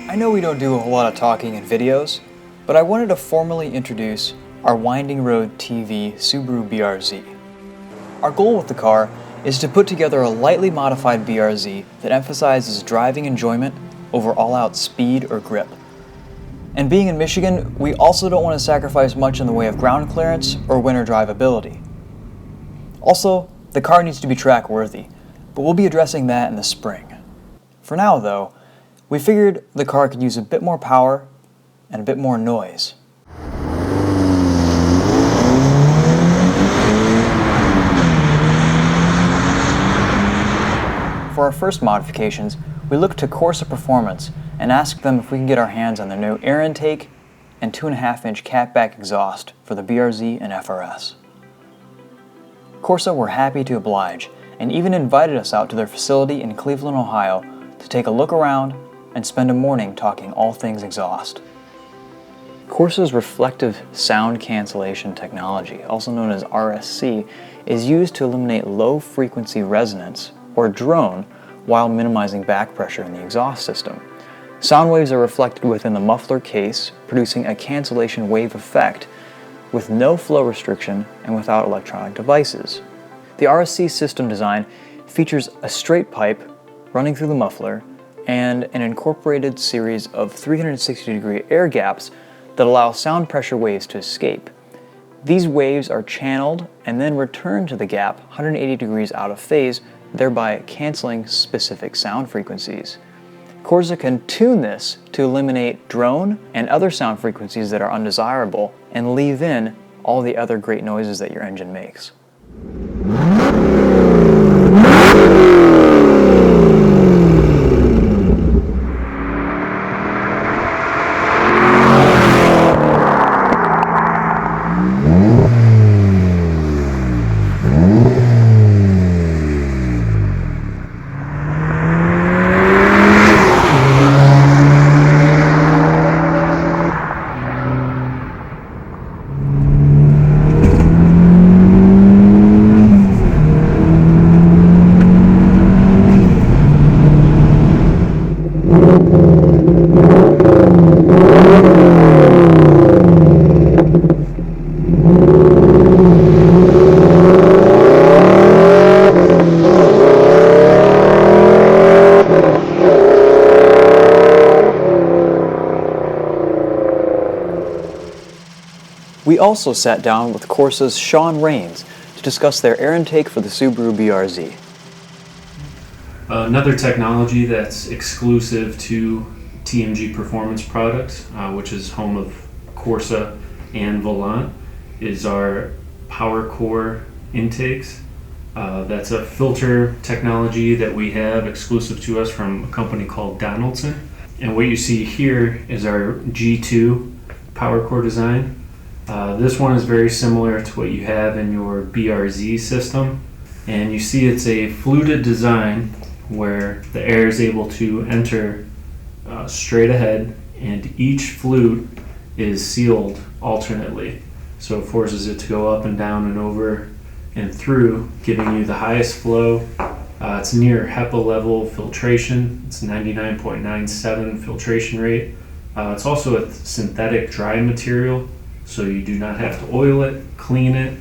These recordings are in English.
I know we don't do a whole lot of talking in videos, but I wanted to formally introduce our Winding Road TV Subaru BRZ. Our goal with the car is to put together a lightly modified BRZ that emphasizes driving enjoyment over all-out speed or grip. And being in Michigan, we also don't want to sacrifice much in the way of ground clearance or winter drivability. Also, the car needs to be track-worthy, but we'll be addressing that in the spring. For now, though, we figured the car could use a bit more power and a bit more noise. For our first modifications, we looked to Corsa Performance and asked them if we can get our hands on their new air intake and 2.5-inch catback exhaust for the BRZ and FRS. Corsa were happy to oblige and even invited us out to their facility in Cleveland, Ohio to take a look around and spend a morning talking all things exhaust. Corsa's reflective sound cancellation technology, also known as RSC, is used to eliminate low-frequency resonance, or drone, while minimizing back pressure in the exhaust system. Sound waves are reflected within the muffler case, producing a cancellation wave effect with no flow restriction and without electronic devices. The RSC system design features a straight pipe running through the muffler and an incorporated series of 360-degree air gaps that allow sound pressure waves to escape. These waves are channeled and then return to the gap 180 degrees out of phase, thereby canceling specific sound frequencies. Corsa can tune this to eliminate drone and other sound frequencies that are undesirable and leave in all the other great noises that your engine makes. We also sat down with Corsa's Sean Rains to discuss their air intake for the Subaru BRZ. Another technology that's exclusive to TMG Performance products, which is home of Corsa and Volant, is our Powercore intakes. That's a filter technology that we have exclusive to us from a company called Dyno. And what you see here is our G2 Powercore design. This one is very similar to what you have in your BRZ system, and you see it's a fluted design where the air is able to enter straight ahead, and each flute is sealed alternately, so it forces it to go up and down and over and through, giving you the highest flow. It's near HEPA level filtration. It's 99.97 filtration rate. It's also a synthetic dry material, so you do not have to oil it, clean it,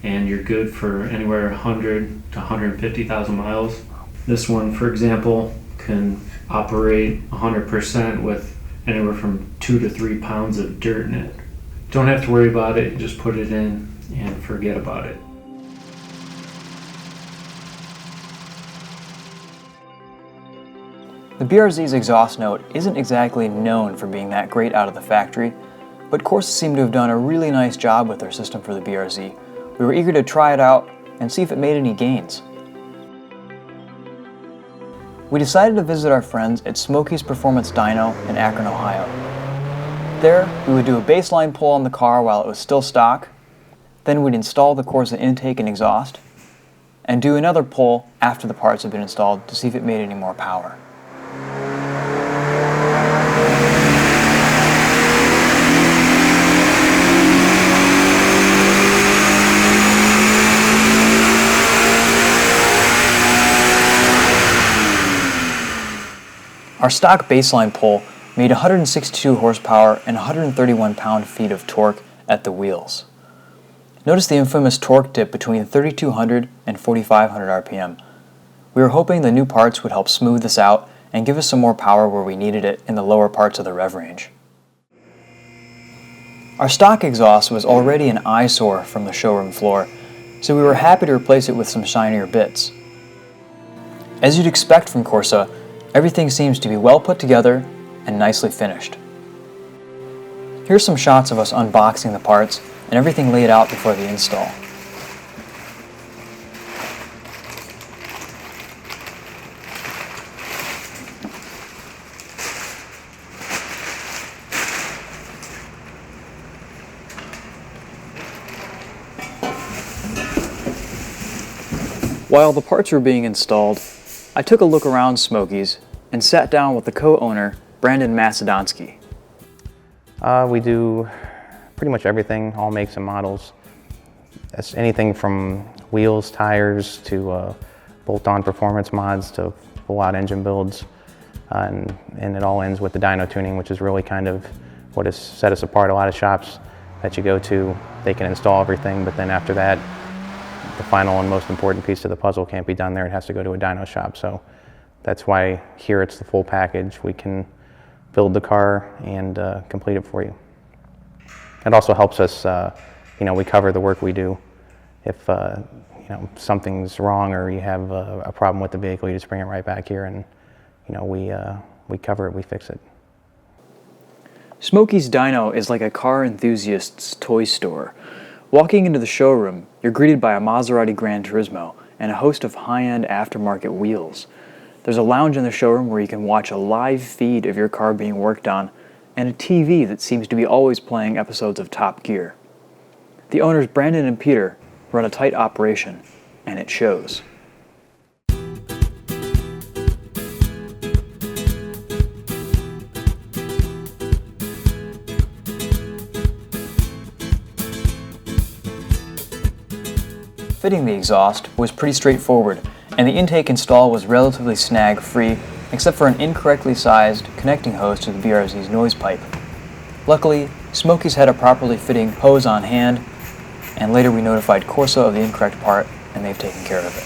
and you're good for anywhere 100 to 150,000 miles. This one, for example, can operate 100% with anywhere from 2 to 3 pounds of dirt in it. Don't have to worry about it, just put it in and forget about it. The BRZ's exhaust note isn't exactly known for being that great out of the factory, but Corsa seemed to have done a really nice job with their system for the BRZ. We were eager to try it out and see if it made any gains. We decided to visit our friends at Smokey's Performance Dyno in Akron, Ohio. There, we would do a baseline pull on the car while it was still stock, then we'd install the Corsa intake and exhaust, and do another pull after the parts had been installed to see if it made any more power. Our stock baseline pull made 162 horsepower and 131 pound-feet of torque at the wheels. Notice the infamous torque dip between 3,200 and 4,500 RPM. We were hoping the new parts would help smooth this out and give us some more power where we needed it in the lower parts of the rev range. Our stock exhaust was already an eyesore from the showroom floor, so we were happy to replace it with some shinier bits. As you'd expect from Corsa, everything seems to be well put together and nicely finished. Here's some shots of us unboxing the parts and everything laid out before the install. While the parts were being installed, I took a look around Smokey's and sat down with the co-owner, Brandon Macedonsky. We do pretty much everything, all makes and models. That's anything from wheels, tires, to bolt-on performance mods, to full-out engine builds. And it all ends with the dyno tuning, which is really kind of what has set us apart. A lot of shops that you go to, they can install everything, but then after that, the final and most important piece of the puzzle can't be done there. It has to go to a dyno shop. So that's why here it's the full package. We can build the car and complete it for you. It also helps us, we cover the work we do. If something's wrong or you have a problem with the vehicle, you just bring it right back here and we cover it, we fix it. Smokey's Dyno is like a car enthusiast's toy store. Walking into the showroom, you're greeted by a Maserati Gran Turismo and a host of high-end aftermarket wheels. There's a lounge in the showroom where you can watch a live feed of your car being worked on, and a TV that seems to be always playing episodes of Top Gear. The owners Brandon and Peter run a tight operation, and it shows. Fitting the exhaust was pretty straightforward, and the intake install was relatively snag-free, except for an incorrectly sized connecting hose to the BRZ's noise pipe. Luckily, Smokey's had a properly fitting hose on hand, and later we notified Corsa of the incorrect part, and they've taken care of it.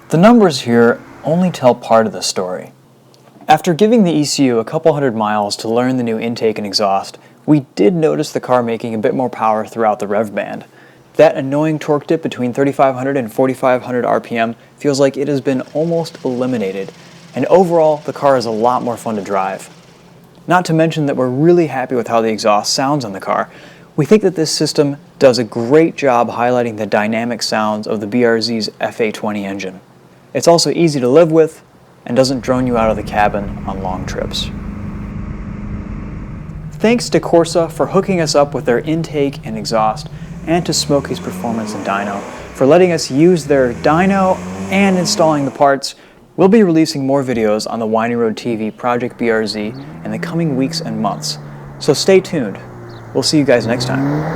The numbers here only tell part of the story. After giving the ECU a couple hundred miles to learn the new intake and exhaust, we did notice the car making a bit more power throughout the rev band. That annoying torque dip between 3,500 and 4,500 RPM feels like it has been almost eliminated, and overall the car is a lot more fun to drive. Not to mention that we're really happy with how the exhaust sounds on the car. We think that this system does a great job highlighting the dynamic sounds of the BRZ's FA20 engine. It's also easy to live with and doesn't drone you out of the cabin on long trips. Thanks to Corsa for hooking us up with their intake and exhaust, and to Smokey's Performance and Dyno for letting us use their dyno and installing the parts. We'll be releasing more videos on the Winding Road TV Project BRZ in the coming weeks and months, so stay tuned. We'll see you guys next time.